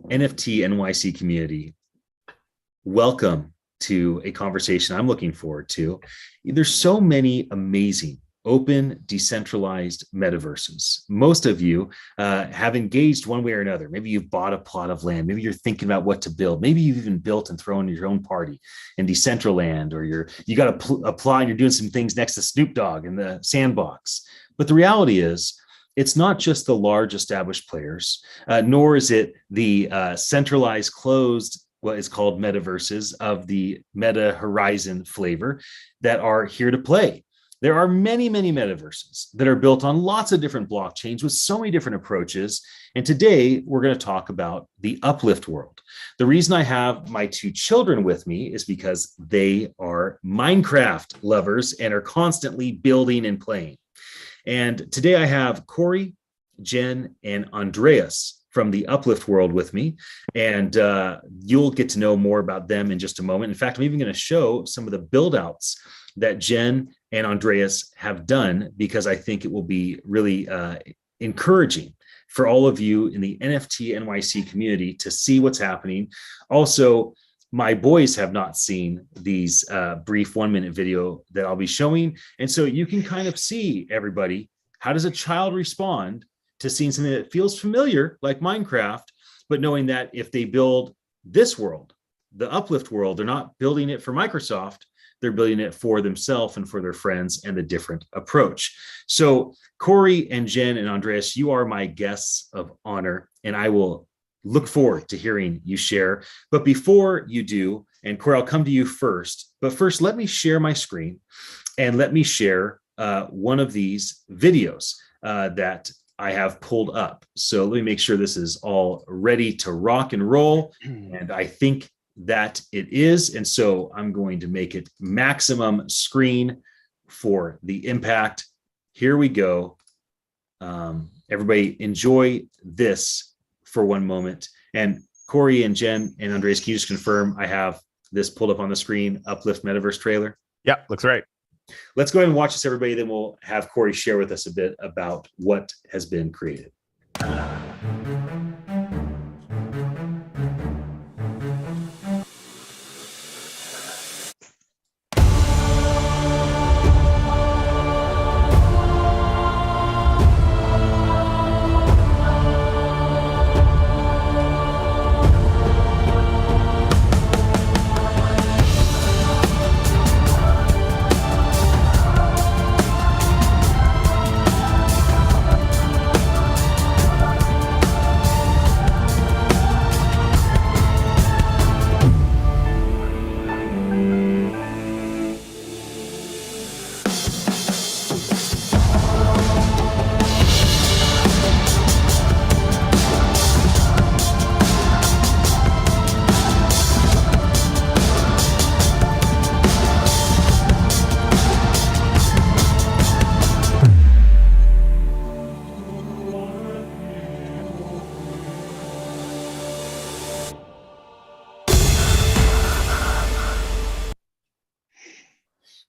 NFT.NYC community, welcome to a conversation I'm looking forward to. There's so many amazing open, decentralized metaverses. Most of you have engaged one way or another. Maybe you've bought a plot of land. Maybe you're thinking about what to build. Maybe you've even built and thrown your own party in Decentraland, or you got to apply and you're doing some things next to Snoop Dogg in the sandbox. But the reality is, it's not just the large established players, nor is it the centralized, closed, what is called metaverses of the Meta Horizon flavor that are here to play. There are many, many metaverses that are built on lots of different blockchains with so many different approaches. And today we're going to talk about the Uplift world. The reason I have my two children with me is because they are Minecraft lovers and are constantly building and playing. And today I have Corey, Jen, and Andreas from the Uplift world with me. And you'll get to know more about them in just a moment. In fact, I'm even going to show some of the build outs that Jen and Andreas have done, because I think it will be really encouraging for all of you in the NFT.NYC community to see what's happening. Also, my boys have not seen these brief 1-minute video that I'll be showing. And so you can kind of see, everybody, how does a child respond to seeing something that feels familiar like Minecraft, but knowing that if they build this world, the Uplift world, they're not building it for Microsoft, they're building it for themselves and for their friends, and the different approach. So Corey and Jen and Andreas, you are my guests of honor, and I will look forward to hearing you share. But before you do, and Corey, I'll come to you first, but first let me share my screen and let me share one of these videos that I have pulled up. So let me make sure this is all ready to rock and roll. And I think that it is. And so I'm going to make it maximum screen for the impact. Here we go. Everybody enjoy this for one moment. And Corey and Jen and Andreas, can you just confirm I have this pulled up on the screen, Uplift Metaverse trailer? Yeah, looks right. Let's go ahead and watch this, everybody. Then we'll have Corey share with us a bit about what has been created.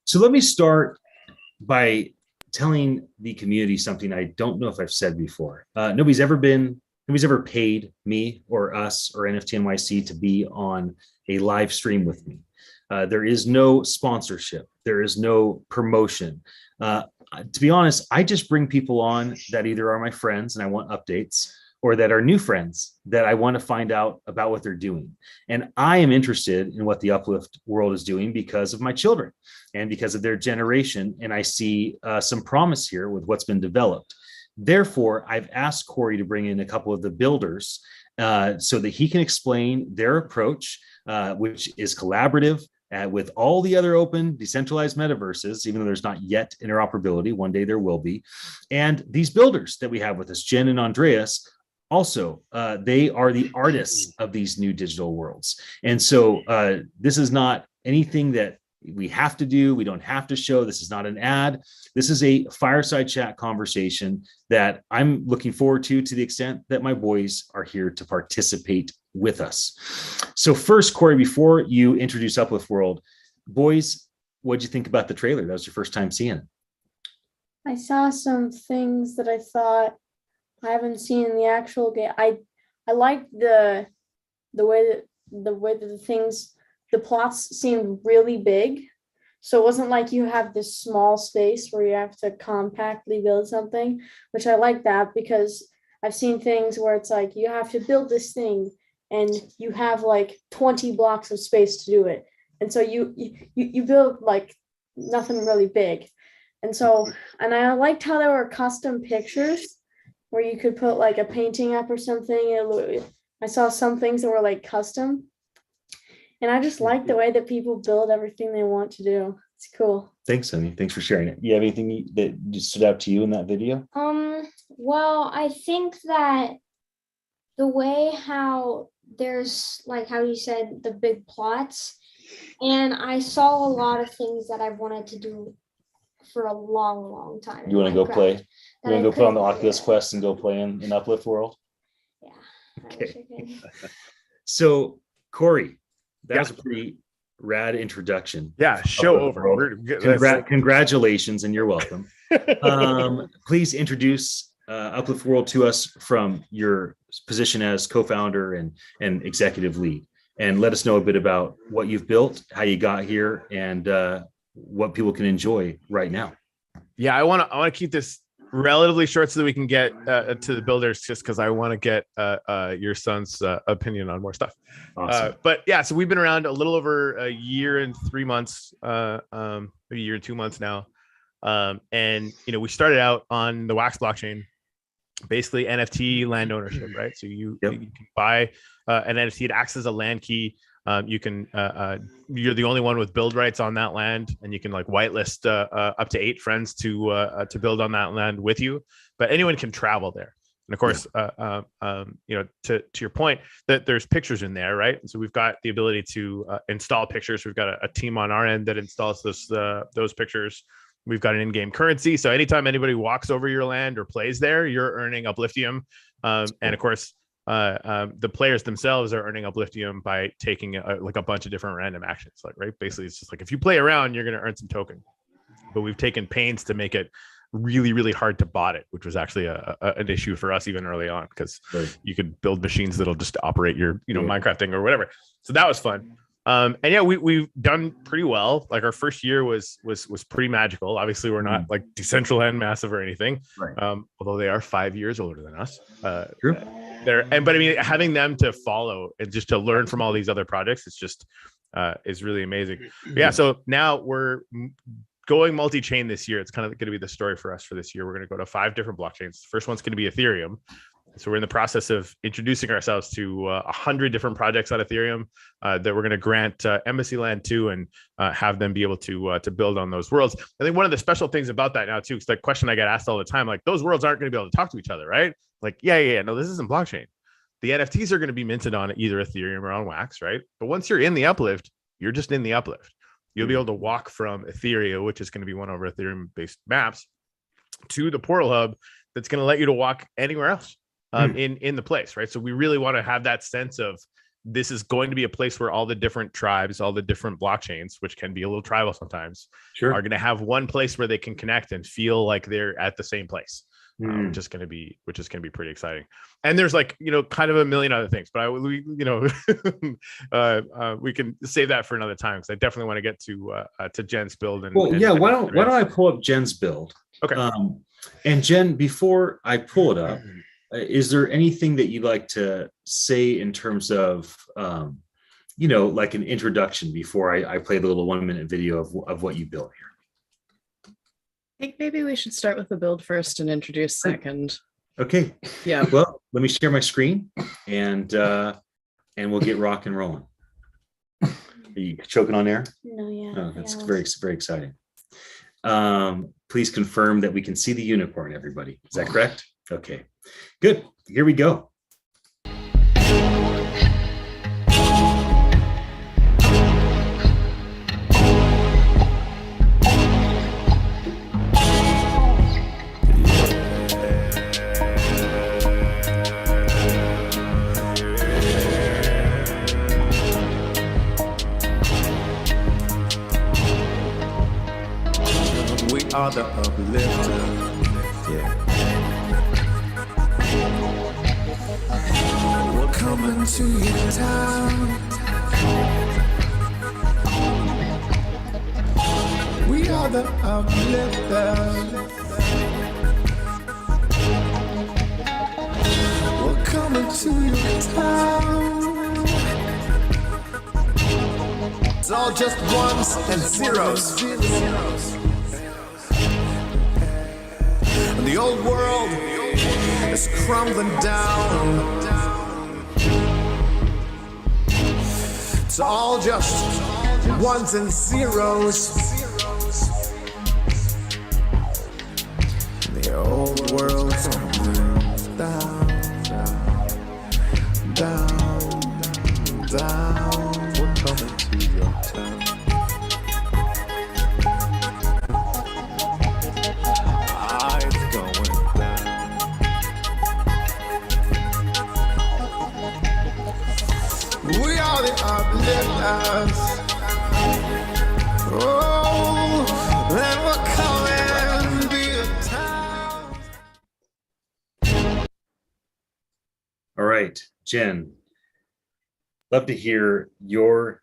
So let me start by telling the community something I don't know if I've said before. Nobody's ever paid me or us or NFT.NYC to be on a live stream with me. There is no sponsorship. There is no promotion. To be honest, I just bring people on that either are my friends and I want updates, or that are new friends that I want to find out about what they're doing. And I am interested in what the Uplift world is doing because of my children and because of their generation. And I see some promise here with what's been developed. Therefore, I've asked Corey to bring in a couple of the builders so that he can explain their approach, which is collaborative with all the other open decentralized metaverses, even though there's not yet interoperability. One day there will be. And these builders that we have with us, Jen and Andreas, also, they are the artists of these new digital worlds. And so this is not anything that we have to do. We don't have to show. This is not an ad. This is a fireside chat conversation that I'm looking forward to the extent that my boys are here to participate with us. So first, Corey, before you introduce Uplift World, boys, what'd you think about the trailer? That was your first time seeing it. I saw some things that I thought I haven't seen in the actual game. I liked the the plots seemed really big. So it wasn't like you have this small space where you have to compactly build something, which I like that because I've seen things where it's like you have to build this thing and you have like 20 blocks of space to do it. And so you build like nothing really big. And I liked how there were custom pictures where you could put like a painting up or something. I saw some things that were like custom. And I just like the way that people build everything they want to do. It's cool. Thanks, Sonny. Thanks for sharing it. You have anything that just stood out to you in that video? Well, I think that the way how there's like how you said the big plots, and I saw a lot of things that I've wanted to do for a long time. You want to go play? You want to go put on the Oculus Quest and go play in Uplift World? Yeah. Okay. So, Corey, that was a pretty rad introduction. Yeah, show over. Congratulations, and you're welcome. Please introduce Uplift World to us from your position as co-founder and executive lead, and let us know a bit about what you've built, how you got here, and what people can enjoy right now. Yeah, I want to keep this relatively short so that we can get to the builders, just because I want to get your son's opinion on more stuff. Awesome. But yeah, so we've been around a little over a year and 3 months, a year and 2 months now. And we started out on the Wax blockchain, basically NFT land ownership, right? So you can buy an NFT. It acts as a land key. You can you're the only one with build rights on that land, and you can like whitelist up to 8 friends to build on that land with you. But anyone can travel there. And of course, to your point, that there's pictures in there, right? And so we've got the ability to install pictures. We've got a team on our end that installs those pictures. We've got an in-game currency. So anytime anybody walks over your land or plays there, you're earning Upliftium. And of course, the players themselves are earning Upliftium by taking like a bunch of different random actions. Like, right? Basically, it's just like if you play around, you're going to earn some token. But we've taken pains to make it really, really hard to bot it, which was actually an issue for us even early on, because you could build machines that'll just operate your Minecraft thing or whatever. So that was fun. And yeah, we've done pretty well. Like our first year was pretty magical. Obviously, we're not like Decentraland massive or anything, right? Although they are 5 years older than us. True. But I mean, having them to follow and just to learn from all these other projects, it's just is really amazing. But yeah. So now we're going multi-chain this year. It's kind of going to be the story for us for this year. We're going to go to 5 different blockchains. The first one's going to be Ethereum. So we're in the process of introducing ourselves to 100 different projects on Ethereum that we're going to grant embassy land to, and have them be able to build on those worlds. I think one of the special things about that now too, because the question I get asked all the time, like those worlds aren't going to be able to talk to each other, right? Like, no, this isn't blockchain. The NFTs are going to be minted on either Ethereum or on Wax, right? But once you're in the Uplift, you're just in the Uplift. You'll be able to walk from Ethereum, which is going to be one of our Ethereum-based maps, to the portal hub that's going to let you to walk anywhere else. In the place, right? So we really want to have that sense of this is going to be a place where all the different tribes, all the different blockchains, which can be a little tribal sometimes, are going to have one place where they can connect and feel like they're at the same place, which is going to be pretty exciting. And there's like kind of a million other things, but we can save that for another time, because I definitely want to get to Jen's build. Why don't I pull up Jen's build? Okay. And Jen, before I pull it up, is there anything that you'd like to say in terms of, like an introduction before I play the little 1-minute video of what you built here? I think maybe we should start with the build first and introduce second. Okay. Yeah. Well, let me share my screen and we'll get rock and rolling. Are you choking on air? No, yeah. Oh, that's very, very exciting. Please confirm that we can see the unicorn, everybody. Is that correct? Okay, good. Here we go. We are the uplifter. Yeah. Welcome coming to your town. We are the Uplifters. We're coming to your town. It's all just ones and zeros. And the old world is crumbling down. It's all just ones and zeros. The old world's crumbling down, down, down. We're coming to your town. It's going down. We are the Uplifters. Oh, and we're coming to your town. All right, Jen, love to hear your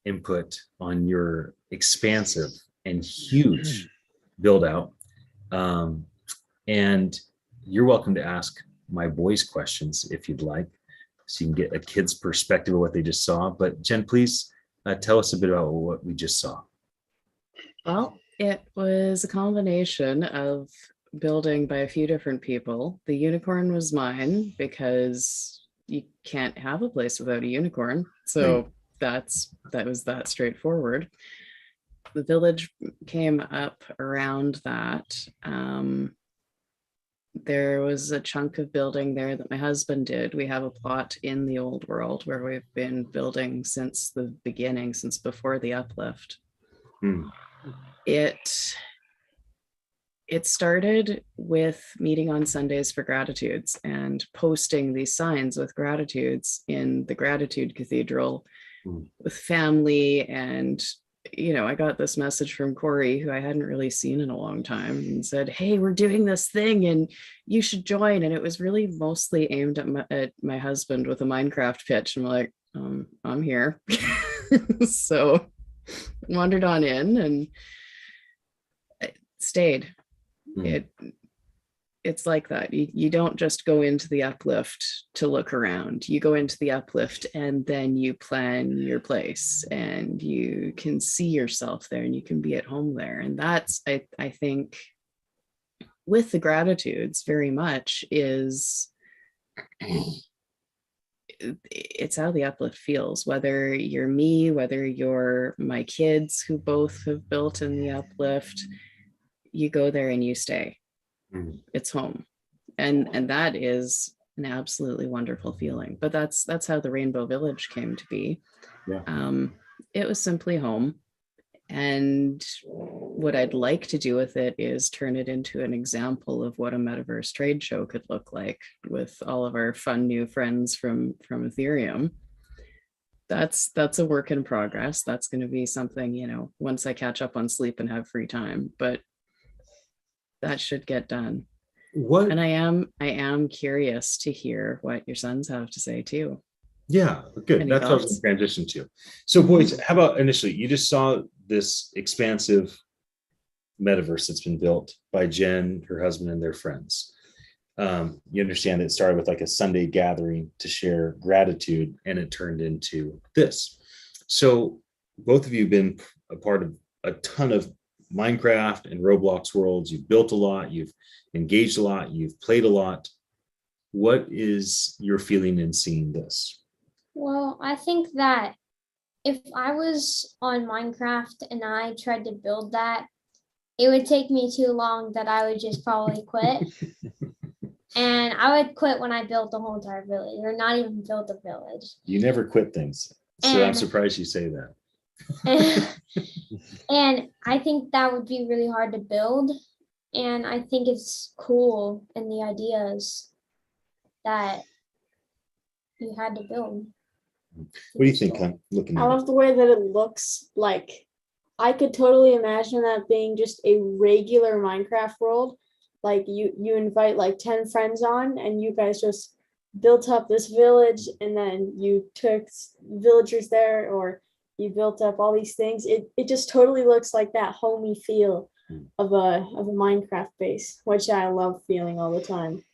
input on your expansive and huge build out. And you're welcome to ask my boys questions if you'd like, so you can get a kid's perspective of what they just saw. But Jen, please tell us a bit about what we just saw. Well, it was a combination of building by a few different people. The unicorn was mine because you can't have a place without a unicorn. So that was that straightforward. The village came up around that. There was a chunk of building there that my husband did. We have a plot in the old world where we've been building since the beginning, since before the uplift. It started with meeting on Sundays for gratitudes and posting these signs with gratitudes in the Gratitude Cathedral with family. And I got this message from Corey, who I hadn't really seen in a long time, and said, "Hey, we're doing this thing and you should join." And it was really mostly aimed at my husband with a Minecraft pitch. I'm like, I'm here. So wandered on in and stayed. It's like that. You don't just go into the uplift to look around. You go into the uplift and then you plan your place and you can see yourself there and you can be at home there. And that's, I think, with the gratitudes very much is it's how the uplift feels, whether you're me, whether you're my kids who both have built in the uplift. You go there and you stay. It's home, and that is an absolutely wonderful feeling. But that's how the Rainbow Village came to be. It was simply home, and what I'd like to do with it is turn it into an example of what a metaverse trade show could look like with all of our fun new friends from Ethereum. That's a work in progress. That's going to be something, once I catch up on sleep and have free time, but that should get done. And I am curious to hear what your sons have to say too. Yeah, good. Any That's what I was thoughts? going to transition to. So boys, how about initially, you just saw this expansive metaverse that's been built by Jen, her husband, and their friends. You understand that it started with like a Sunday gathering to share gratitude, and it turned into this. So both of you have been a part of a ton of Minecraft and Roblox worlds. You've built a lot, you've engaged a lot, you've played a lot. What is your feeling in seeing this? Well, I think that if I was on Minecraft and I tried to build that, it would take me too long that I would just probably quit. And I would quit when I built the whole entire village, or not even build the village. You never quit things. So I'm surprised you say that. And I think that would be really hard to build. And I think it's cool in the ideas that you had to build. What do you think, hon? Looking I at it. love the way that it looks. Like, I could totally imagine that being just a regular Minecraft world. Like you invite like 10 friends on and you guys just built up this village and then you took villagers there, or you built up all these things. It just totally looks like that homey feel of a Minecraft base, which I love feeling all the time.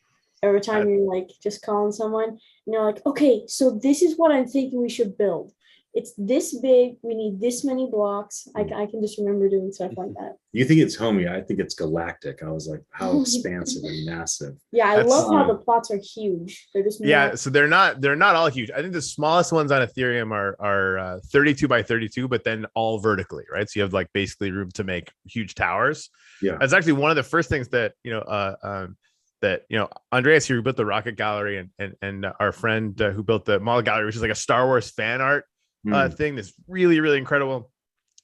Every time you're like just calling someone and you're like, okay, so this is what I'm thinking we should build. It's this big, we need this many blocks. I can just remember doing stuff like that. You think it's homey? I think it's galactic. I was like, how expansive and massive. Yeah, I That's- love how the plots are huge. They're just Yeah, so they're not all huge. I think the smallest ones on Ethereum are 32 by 32, but then all vertically, right? So you have like basically room to make huge towers. Yeah, That's actually one of the first things that Andreas here, who built the Rocket Gallery, and our friend who built the Model Gallery, which is like a Star Wars fan art thing that's really, really incredible.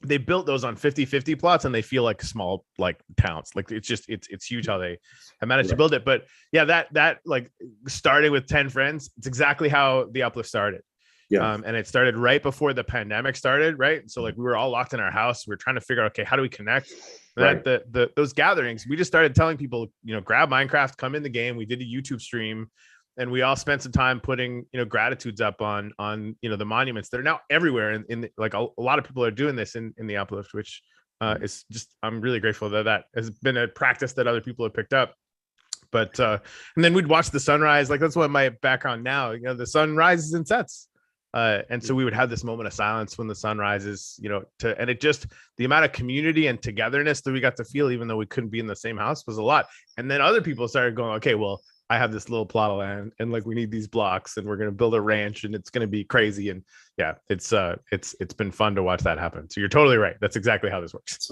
They built those on 50-50 plots, and they feel like small, like towns. Like it's huge how they have managed to build it. But yeah, that like starting with 10 friends, it's exactly how the Uplift started. Yeah. And it started right before the pandemic started, right? So like we were all locked in our house. We were trying to figure out, okay, how do we connect? And Right. those gatherings, we just started telling people, grab Minecraft, come in the game. We did a YouTube stream, and we all spent some time putting, gratitudes up on the monuments that are now everywhere. In like a lot of people are doing this in the Uplift, which is just, I'm really grateful that has been a practice that other people have picked up. But and then we'd watch the sunrise. Like that's what my background now. The sun rises and sets. And so we would have this moment of silence when the sun rises, and it just, the amount of community and togetherness that we got to feel, even though we couldn't be in the same house, was a lot. And then other people started going, okay, well, I have this little plot of land, and like we need these blocks, and we're going to build a ranch, and it's going to be crazy. And yeah, it's been fun to watch that happen. So you're totally right. That's exactly how this works.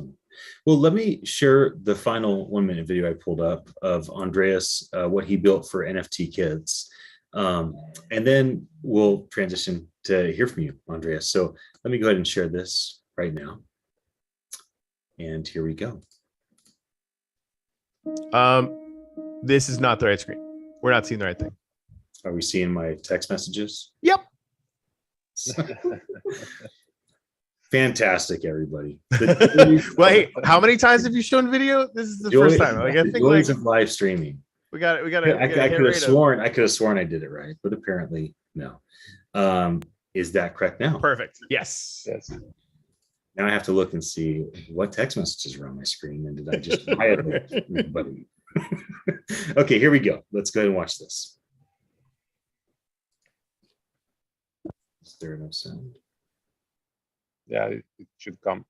Well, let me share the final 1-minute video I pulled up of Andreas, what he built for NFT Kids. And then we'll transition to hear from you, Andreas. So let me go ahead and share this right now. And here we go. This is not the right screen. We're not seeing the right thing. Are we seeing my text messages? Yep. Fantastic, everybody. Well, hey, how many times have you shown video? This is the first time. Like I think like of live streaming. we got it. I could have sworn I did it right, but apparently no. Is that correct now? Perfect. Yes. Now I have to look and see what text messages are on my screen, and did I just violate everybody? Okay, here we go. Let's go ahead and watch this. Is there enough sound? Yeah, it should come.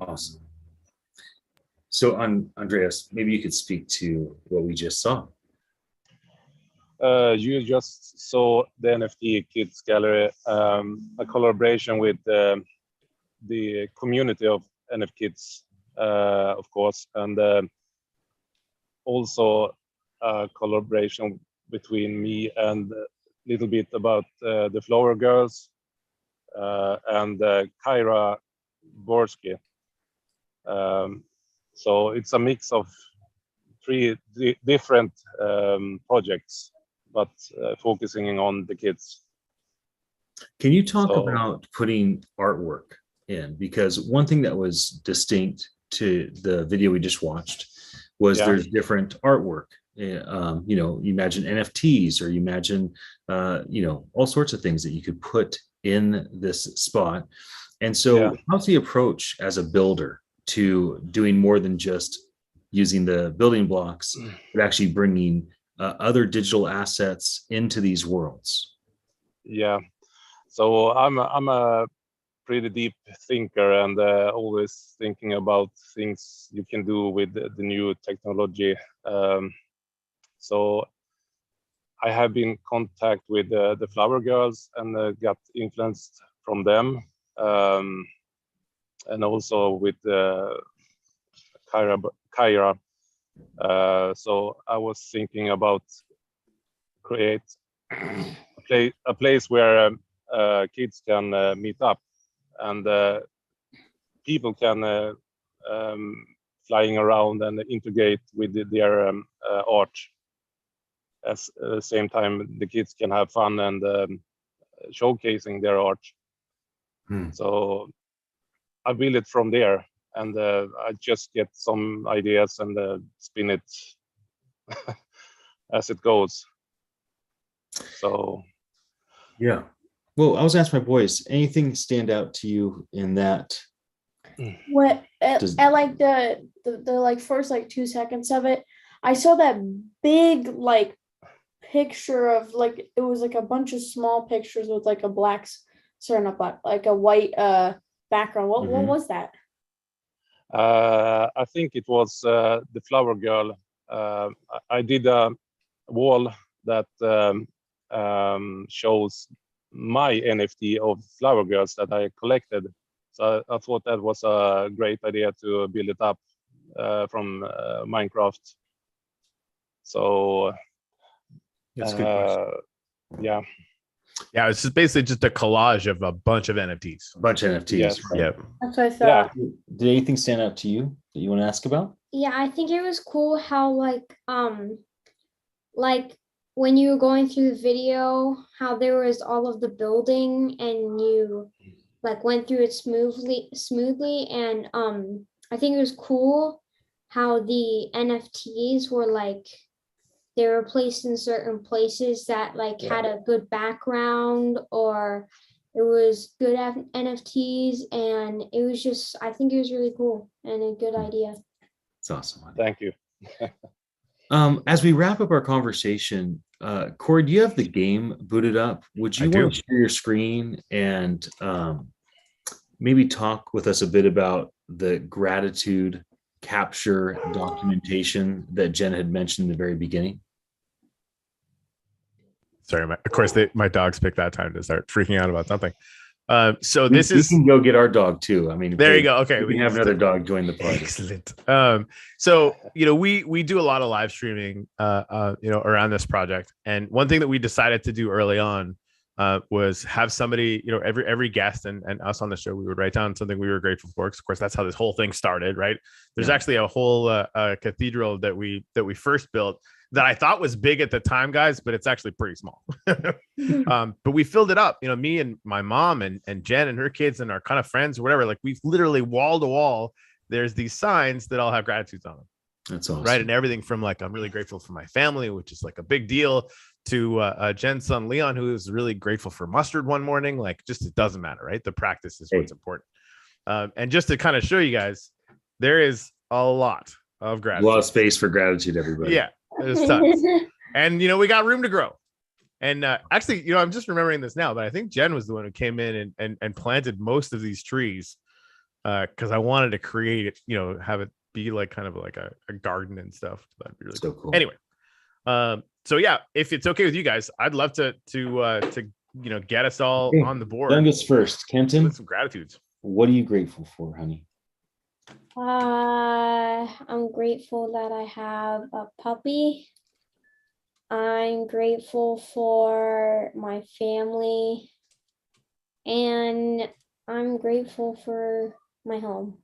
Awesome. So, Andreas, maybe you could speak to what we just saw. You just saw the NFT Kids Gallery, a collaboration with the community of NFT Kids, of course, and also a collaboration between me and a little bit about the Flower Girls and Kyra Borsky. So it's a mix of three different projects, but focusing on the kids. Can you talk So about putting artwork in? Because one thing that was distinct to the video we just watched was yeah, there's different artwork. You know, you imagine NFTs, or you imagine, you know, all sorts of things that you could put in this spot. And yeah. so, how's the approach as a builder to doing more than just using the building blocks, but actually bringing other digital assets into these worlds? Yeah. So I'm a pretty deep thinker, and always thinking about things you can do with the new technology. So I have been in contact with the Flower Girls and got influenced from them, and also with Kyra. So I was thinking about create a place where kids can meet up, and people can flying around and integrate with their art. At the same time, the kids can have fun and showcasing their art. So I build it from there, and I just get some ideas and spin it as it goes. So Yeah. Well, I was asking my boys, anything stand out to you in that? What Does- at like the like first like 2 seconds of it, I saw that big like picture of like it was like a bunch of small pictures with like a black, sorry, not black, like a white background. What Mhm. was that? I think it was the Flower Girl. I did a wall that shows my NFT of Flower Girls that I collected. So I thought that was a great idea to build it up from Minecraft. So That's a good question. yeah, Yeah, it's just basically just a collage of a bunch of NFTs. A bunch of NFTs. Yes. Right? Yeah. That's what I yeah, thought. Did anything stand out to you that you want to ask about? Yeah, I think it was cool how like when you were going through the video, how there was all of the building and you like went through it smoothly, and I think it was cool how the NFTs were like they were placed in certain places that like had a good background, or it was good NFTs, and it was just I think it was really cool and a good idea. It's awesome. thank you. As we wrap up our conversation, Corey, do you have the game booted up? Would you I do. want to share your screen and maybe talk with us a bit about the gratitude capture documentation that Jen had mentioned in the very beginning? Sorry, of course, my dogs picked that time to start freaking out about something. So We this is can go get our dog too. I mean, there you go. Okay, we can have another dog join the party. Excellent. So we do a lot of live streaming around this project, and one thing that we decided to do early on was have somebody, every guest and us on the show, we would write down something we were grateful for, because of course that's how this whole thing started, right? There's actually a whole cathedral that we first built that I thought was big at the time, guys, but it's actually pretty small. But we filled it up, me and my mom and Jen and her kids and our kind of friends or whatever, like we've literally wall to wall, there's these signs that all have gratitudes on them. That's awesome. Right. And everything from like, I'm really grateful for my family, which is like a big deal, to Jen's son, Leon, who is really grateful for mustard one morning. Like, just, it doesn't matter, right? The practice is what's important. And just to kind of show you guys, there is a lot of gratitude. A lot of space for gratitude, everybody. Yeah, there's tons. And, we got room to grow. And actually, I'm just remembering this now, but I think Jen was the one who came in and planted most of these trees because I wanted to create it, have it be like kind of like a garden and stuff. That'd be really So cool. Anyway, so yeah, if it's okay with you guys, I'd love to get us all on the board. Youngest first, Kenton. With some gratitudes. What are you grateful for, honey? I'm grateful that I have a puppy. I'm grateful for my family, and I'm grateful for my home.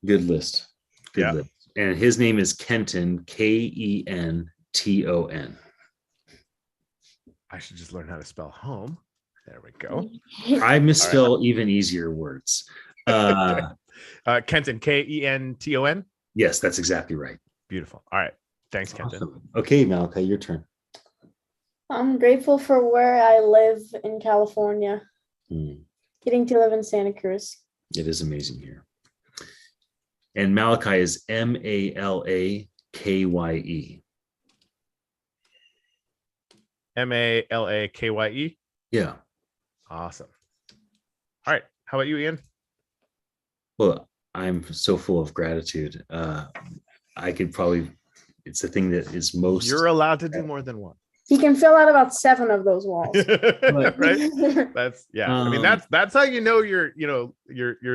Good list. Good list. And his name is Kenton, Kenton. I should just learn how to spell home. There we go. I misspell even easier words. Kenton, Kenton. Yes, that's exactly right. Beautiful. All right. Thanks, Kenton. Awesome. Okay, Malachi, your turn. I'm grateful for where I live in California. Getting to live in Santa Cruz. It is amazing here. And Malachi is Malakye. Malakye. Yeah. Awesome. All right. How about you, Ian? Well, I'm so full of gratitude. I could probably, it's the thing that is most. You're allowed to do more than one. He can fill out about 7 of those walls. Right? That's I mean, that's how you know you're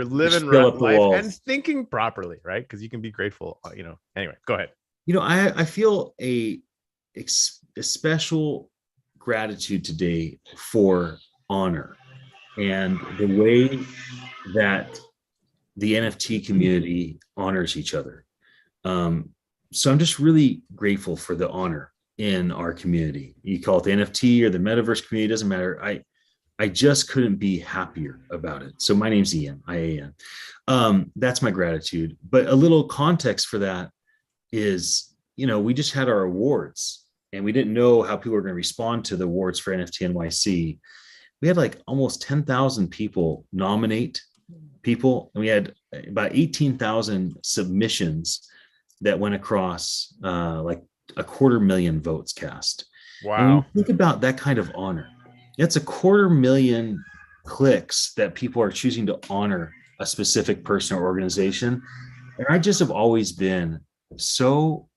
living right life and thinking properly, right? Because you can be grateful, Anyway, go ahead. I feel a special gratitude today for honor and the way that the NFT community honors each other. So I'm just really grateful for the honor in our community. You call it the NFT or the Metaverse community, doesn't matter. I just couldn't be happier about it. So my name's Ian, IAN. That's my gratitude. But a little context for that is, we just had our awards and we didn't know how people were going to respond to the awards for NFT.NYC. We had like almost 10,000 people nominate people, and we had about 18,000 submissions that went across like 250,000 votes cast. Wow. And when you think about that kind of honor, it's 250,000 clicks that people are choosing to honor a specific person or organization. And I just have always been so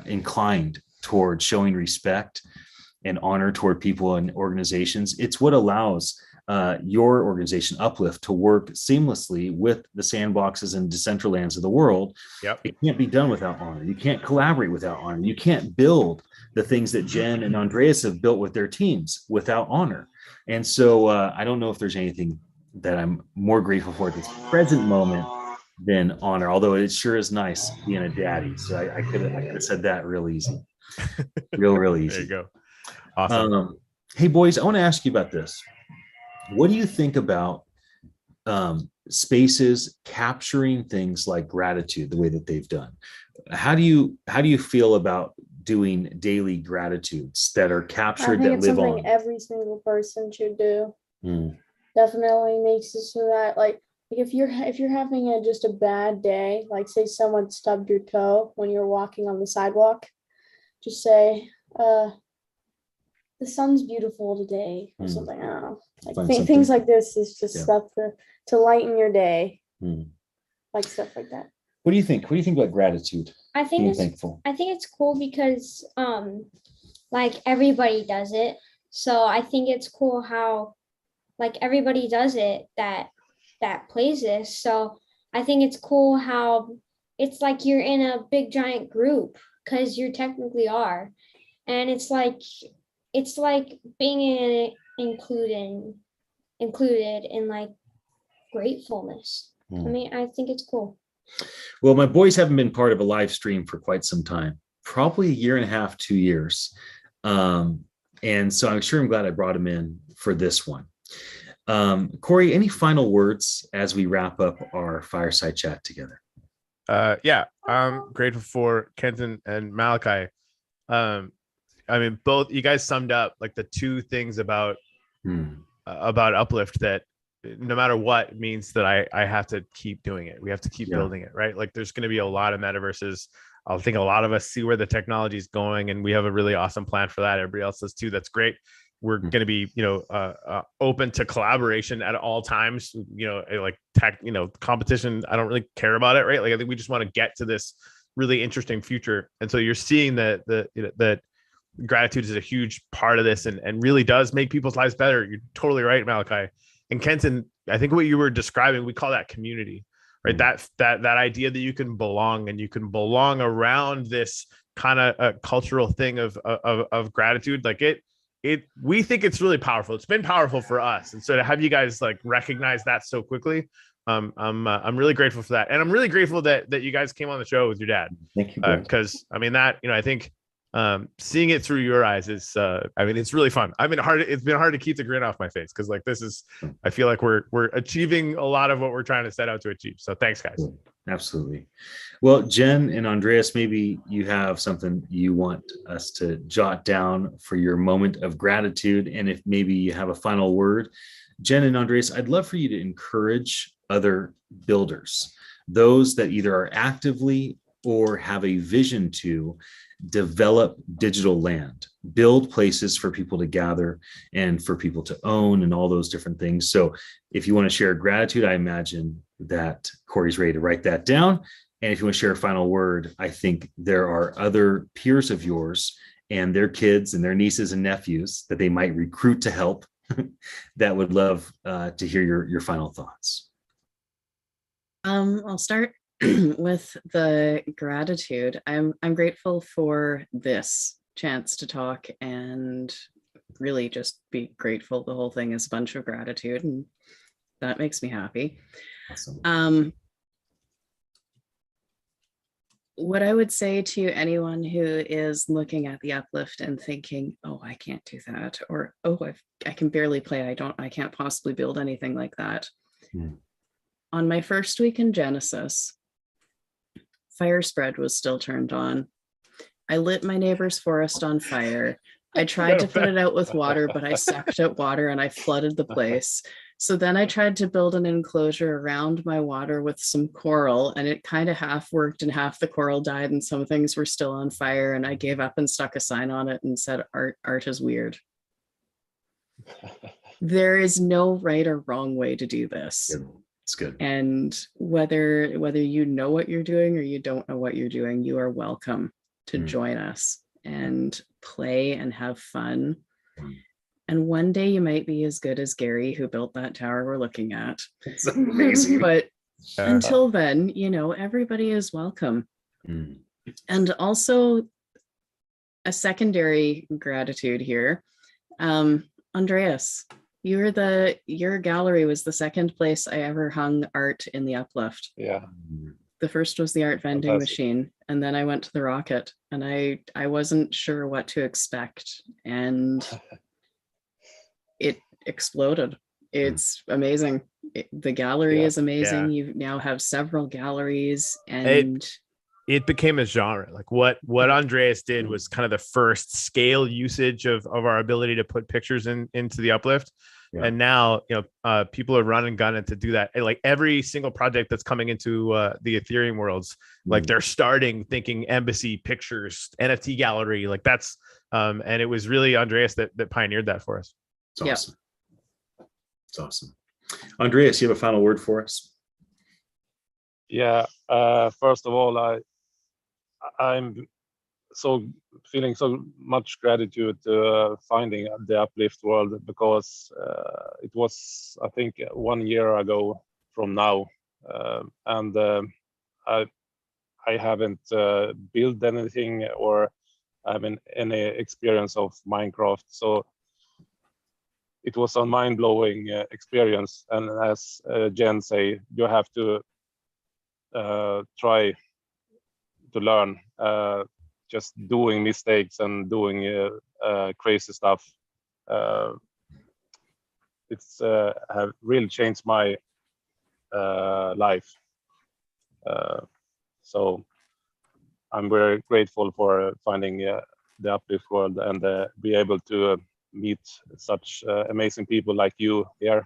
inclined toward showing respect and honor toward people and organizations. It's what allows your organization, Uplift, to work seamlessly with the sandboxes and Decentralands of the world. Yep. It can't be done without honor. You can't collaborate without honor. You can't build the things that Jen and Andreas have built with their teams without honor. And so I don't know if there's anything that I'm more grateful for at this present moment than honor, although it sure is nice being a daddy. So I could have said that real easy. Real easy. There you go. Awesome. Hey, boys, I want to ask you about this. What do you think about spaces capturing things like gratitude the way that they've done? How do you feel about doing daily gratitudes that are captured that live on? Every single person should do. Definitely makes it so that like if you're having just a bad day, like say someone stubbed your toe when you're walking on the sidewalk, just say, the sun's beautiful today or something. I don't know. Like things like this is just stuff to lighten your day. Like stuff like that. What do you think? What do you think about gratitude? I think it's cool because like everybody does it. So I think it's cool how like everybody does it that plays this. So I think it's cool how it's like you're in a big giant group because you technically are. And it's like being included in like gratefulness. I mean, I think it's cool. Well, my boys haven't been part of a live stream for quite some time, probably 1.5 years, 2 years. And so I'm glad I brought them in for this one. Corey, any final words as we wrap up our fireside chat together? Yeah, I'm grateful for Kenton and Malachi. I mean, both you guys summed up like the two things about Uplift that no matter what means that I have to keep doing it. We have to keep building it, right? Like there's going to be a lot of metaverses. I think a lot of us see where the technology is going and we have a really awesome plan for that. Everybody else does too. That's great. We're going to be, open to collaboration at all times, like tech, competition. I don't really care about it. Right. Like I think we just want to get to this really interesting future. And so you're seeing that gratitude is a huge part of this and really does make people's lives better. You're totally right, Malachi. And Kenton, I think what you were describing, we call that community, right? That idea that you can belong and you can belong around this kind of cultural thing of gratitude. Like we think it's really powerful. It's been powerful for us. And so to have you guys like recognize that so quickly, I'm really grateful for that. And I'm really grateful that you guys came on the show with your dad. Thank you. Because I mean that, I think seeing it through your eyes is, I mean, it's really fun. It's been hard to keep the grin off my face, because like I feel like we're achieving a lot of what we're trying to set out to achieve. So thanks, guys. Absolutely. Well, Jen and Andreas, maybe you have something you want us to jot down for your moment of gratitude. And if maybe you have a final word, Jen and Andreas, I'd love for you to encourage other builders, those that either are actively or have a vision to develop digital land, build places for people to gather and for people to own and all those different things. So if you want to share gratitude, I imagine that Corey's ready to write that down. And if you want to share a final word, I think there are other peers of yours and their kids and their nieces and nephews that they might recruit to help that would love to hear your final thoughts. I'll start with the gratitude. I'm grateful for this chance to talk and really just be grateful. The whole thing is a bunch of gratitude, and that makes me happy. Awesome. What I would say to anyone who is looking at the Uplift and thinking, oh, I can't do that, or oh, I can barely play, I can't possibly build anything like that. On my first week in Genesis, fire spread was still turned on. I lit my neighbor's forest on fire. I tried to put it out with water, but I sucked at water and I flooded the place. So then I tried to build an enclosure around my water with some coral, and it kind of half worked and half the coral died and some things were still on fire, and I gave up and stuck a sign on it and said, art is weird. There is no right or wrong way to do this. It's good. And whether you know what you're doing or you don't know what you're doing, you are welcome to join us and play and have fun. And one day you might be as good as Gary, who built that tower we're looking at. It's amazing. But until then, everybody is welcome. And also a secondary gratitude here. Andreas, your gallery was the second place I ever hung art in the Uplift. Yeah. The first was the art vending Fantastic. machine, and then I went to the rocket, and I wasn't sure what to expect, and it exploded. It's amazing. The gallery is amazing. You now have several galleries, and it became a genre. Like what Andreas did was kind of the first scale usage of our ability to put pictures into the Uplift. Yeah. And now, people are running gun to do that. And like every single project that's coming into the Ethereum worlds, like they're starting thinking embassy, pictures, NFT gallery, like that's, and it was really Andreas that pioneered that for us. It's awesome. It's awesome. Andreas, you have a final word for us? Yeah. First of all, I'm feeling so much gratitude to finding the Uplift world, because it was, I think, 1 year ago from now, and I haven't built anything or haven't any experience of Minecraft, so it was a mind-blowing experience. And as Jen say, you have to try to learn. Just doing mistakes and doing crazy stuff. It's have really changed my life. So I'm very grateful for finding the Uplift world and be able to meet such amazing people like you here.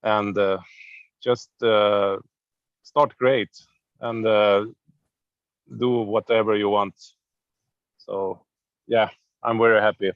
And just start great and do whatever you want. So yeah, I'm very happy.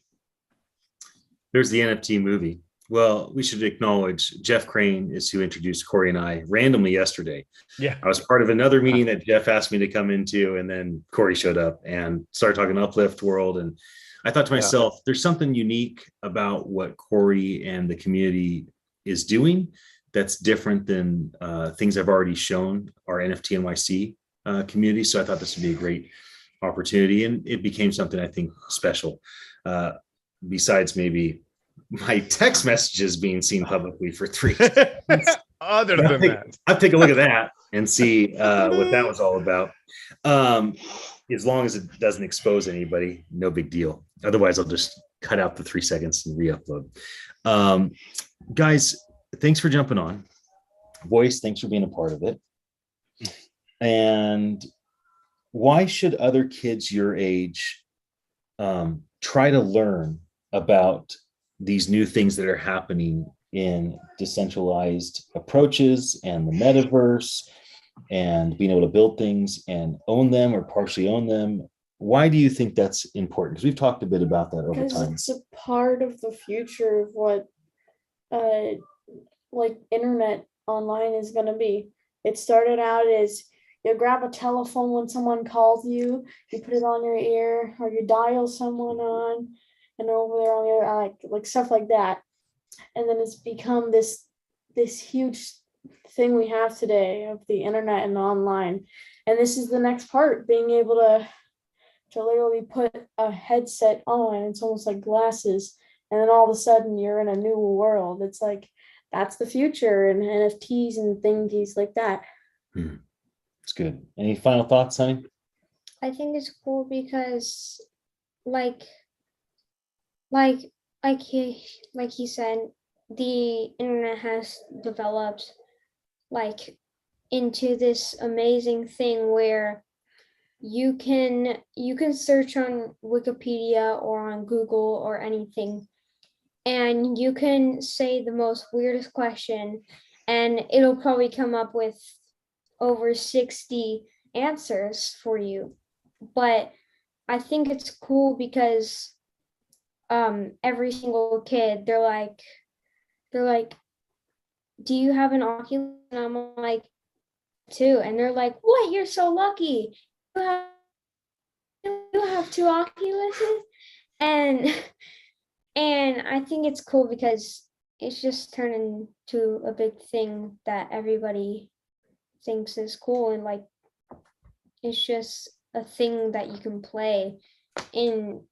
There's the NFT movie. Well, we should acknowledge Jeff Crane is who introduced Corey and I randomly yesterday. Yeah, I was part of another meeting that Jeff asked me to come into, and then Corey showed up and started talking Uplift world. And I thought to myself, there's something unique about what Corey and the community is doing that's different than things I've already shown our NFT.NYC community. So I thought this would be a great opportunity, and it became something I think special. Besides maybe my text messages being seen publicly for 3 seconds. Other than that, I'll take a look at that and see what that was all about. as long as it doesn't expose anybody, no big deal. Otherwise, I'll just cut out the 3 seconds and re-upload. Guys, thanks for jumping on. Voice, thanks for being a part of it. And why should other kids your age try to learn about these new things that are happening in decentralized approaches and the metaverse and being able to build things and own them or partially own them? Why do you think that's important? Because we've talked a bit about that over Because time. it's a part of the future of what like internet online is going to be. It started out as you grab a telephone when someone calls you, you put it on your ear, or you dial someone on and over there on your like stuff like that. And then it's become this huge thing we have today of the internet and online. And this is the next part, being able to literally put a headset on. It's almost like glasses, and then all of a sudden you're in a new world. It's like that's the future, and NFTs and thingies like that. It's good. Any final thoughts, honey? I think it's cool because like he said, the internet has developed like into this amazing thing where you can search on Wikipedia or on Google or anything, and you can say the most weirdest question and it'll probably come up with over 60 answers for you. But I think it's cool because every single kid, they're like, do you have an Oculus? And I'm like, too. And they're like, what? You're so lucky. You have 2 Oculuses? And I think it's cool because it's just turned into a big thing that everybody thinks is cool, and like it's just a thing that you can play in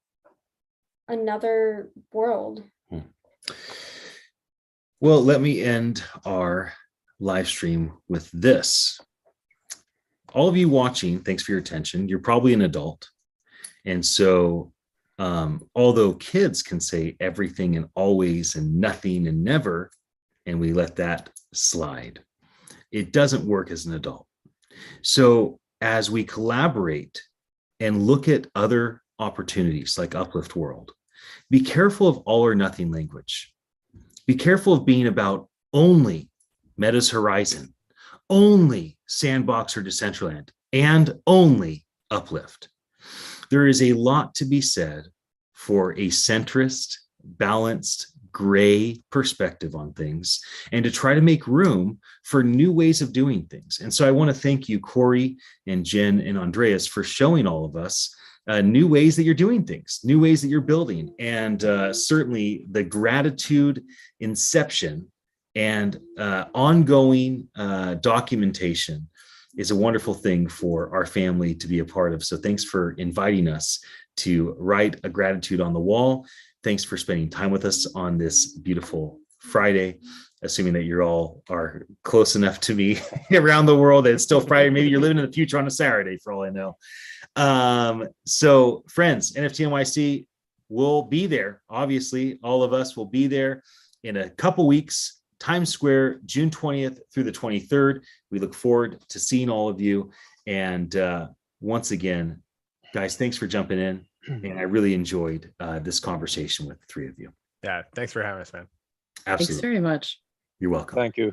another world. Well, let me end our live stream with this. All of you watching, thanks for your attention. You're probably an adult. And so although kids can say everything and always and nothing and never, and we let that slide, it doesn't work as an adult. So as we collaborate and look at other opportunities like Uplift World, be careful of all or nothing language. Be careful of being about only Meta's Horizon, only Sandbox or Decentraland, and only Uplift. There is a lot to be said for a centrist, balanced, gray perspective on things, and to try to make room for new ways of doing things. And so I want to thank you, Corey and Jen and Andreas, for showing all of us new ways that you're doing things, new ways that you're building, and certainly the gratitude, inception, and ongoing documentation is a wonderful thing for our family to be a part of. So thanks for inviting us to write a gratitude on the wall. Thanks for spending time with us on this beautiful Friday, assuming that you're all are close enough to me around the world that it's still Friday. Maybe you're living in the future on a Saturday for all I know. So friends, NFT.NYC will be there. Obviously, all of us will be there in a couple weeks, Times Square, June 20th through the 23rd. We look forward to seeing all of you. And once again, guys, thanks for jumping in. And I really enjoyed this conversation with the 3 of you. Yeah, thanks for having us, man. Absolutely. Thanks very much. You're welcome. Thank you.